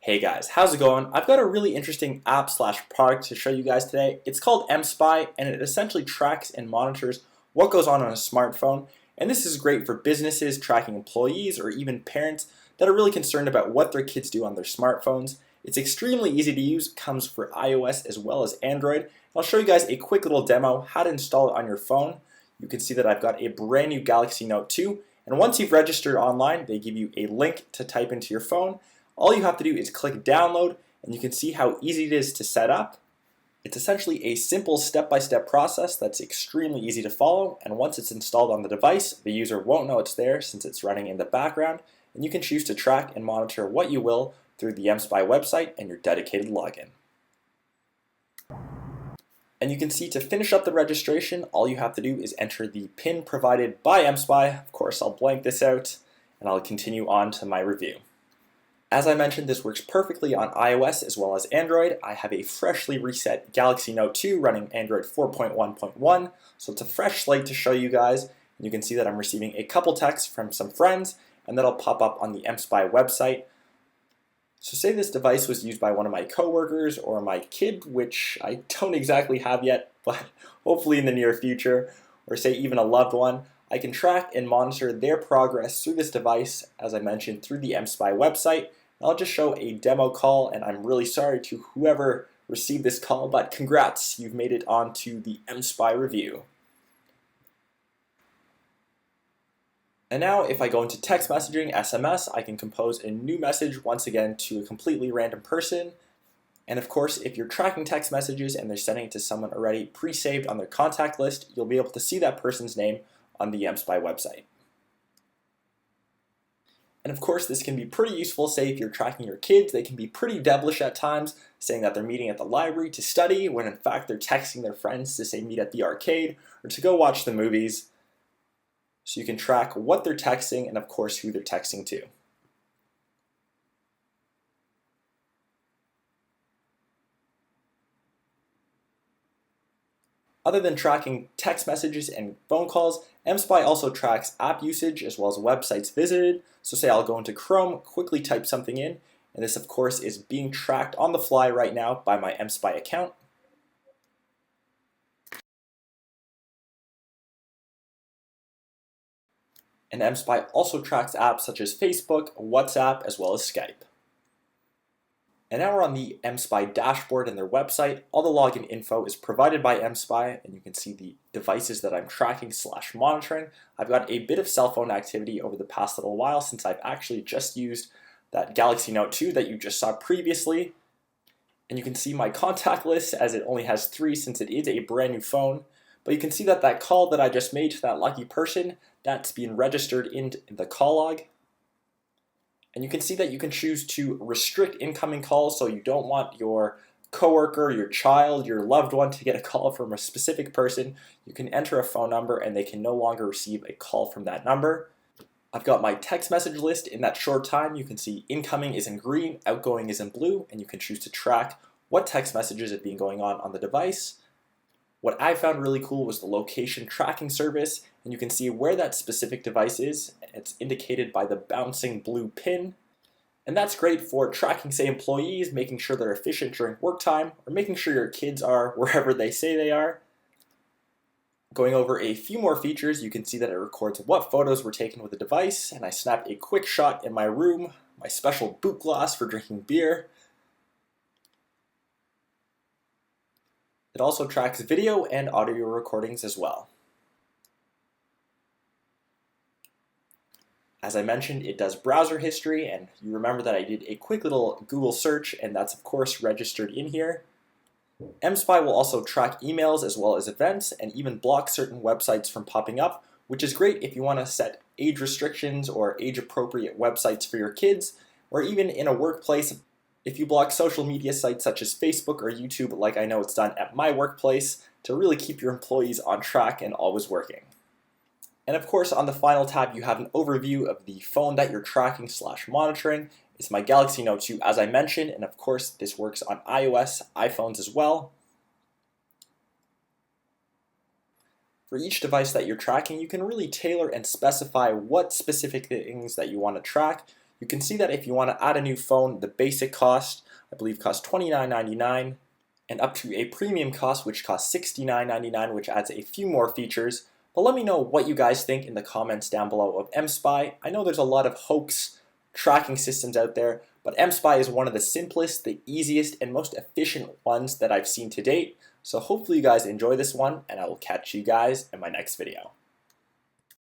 Hey guys, how's it going? I've got a really interesting app/product to show you guys today. It's called mSpy, and it essentially tracks and monitors what goes on a smartphone. And this is great for businesses tracking employees or even parents that are really concerned about what their kids do on their smartphones. It's extremely easy to use, comes for iOS as well as Android. I'll show you guys a quick little demo how to install it on your phone. You can see that I've got a brand new Galaxy Note 2, and once you've registered online, they give you a link to type into your phone. All you have to do is click download, and you can see how easy it is to set up. It's essentially a simple step-by-step process that's extremely easy to follow, and once it's installed on the device, the user won't know it's there since it's running in the background, and you can choose to track and monitor what you will through the mSpy website and your dedicated login. And you can see to finish up the registration, all you have to do is enter the PIN provided by mSpy. Of course, I'll blank this out, and I'll continue on to my review. As I mentioned, this works perfectly on iOS as well as Android. I have a freshly reset Galaxy Note 2 running Android 4.1.1, so it's a fresh slate to show you guys. And you can see that I'm receiving a couple texts from some friends, and that'll pop up on the mSpy website. So say this device was used by one of my coworkers or my kid, which I don't exactly have yet, but hopefully in the near future, or say even a loved one. I can track and monitor their progress through this device, as I mentioned, through the mSpy website. I'll just show a demo call, and I'm really sorry to whoever received this call, but congrats, you've made it onto the mSpy review. And now if I go into text messaging, SMS, I can compose a new message once again to a completely random person. And of course, if you're tracking text messages and they're sending it to someone already pre-saved on their contact list, you'll be able to see that person's name on the mSpy website. And of course, this can be pretty useful, say if you're tracking your kids. They can be pretty devilish at times, saying that they're meeting at the library to study, when in fact they're texting their friends to say meet at the arcade, or to go watch the movies. So you can track what they're texting and of course who they're texting to. Other than tracking text messages and phone calls, mSpy also tracks app usage as well as websites visited. So say I'll go into Chrome, quickly type something in, and this of course is being tracked on the fly right now by my mSpy account. And mSpy also tracks apps such as Facebook, WhatsApp, as well as Skype. And now we're on the mSpy dashboard and their website. All the login info is provided by mSpy, and you can see the devices that I'm tracking/monitoring. I've got a bit of cell phone activity over the past little while since I've actually just used that Galaxy Note 2 that you just saw previously. And you can see my contact list as it only has 3 since it is a brand new phone. But you can see that that call that I just made to that lucky person, that's being registered in the call log. And you can see that you can choose to restrict incoming calls, so you don't want your coworker, your child, your loved one to get a call from a specific person. You can enter a phone number and they can no longer receive a call from that number. I've got my text message list. In that short time, you can see incoming is in green, outgoing is in blue, and you can choose to track what text messages have been going on the device. What I found really cool was the location tracking service, and you can see where that specific device is. It's indicated by the bouncing blue pin. And that's great for tracking, say, employees, making sure they're efficient during work time, or making sure your kids are wherever they say they are. Going over a few more features, you can see that it records what photos were taken with the device, and I snapped a quick shot in my room, my special boot glass for drinking beer. It also tracks video and audio recordings as well. As I mentioned, it does browser history, and you remember that I did a quick little Google search, and that's of course registered in here. mSpy will also track emails as well as events, and even block certain websites from popping up, which is great if you want to set age restrictions or age-appropriate websites for your kids, or even in a workplace. If you block social media sites such as Facebook or YouTube, like I know it's done at my workplace, to really keep your employees on track and always working. And of course, on the final tab, you have an overview of the phone that you're tracking/monitoring. It's my Galaxy Note 2, as I mentioned, and of course, this works on iOS, iPhones as well. For each device that you're tracking, you can really tailor and specify what specific things that you want to track. you can see that if you want to add a new phone, the basic cost, I believe, costs $29.99, and up to a premium cost, which costs $69.99, which adds a few more features. But let me know what you guys think in the comments down below of mSpy. I know there's a lot of hoax tracking systems out there, but mSpy is one of the simplest, the easiest, and most efficient ones that I've seen to date. So hopefully you guys enjoy this one, and I will catch you guys in my next video.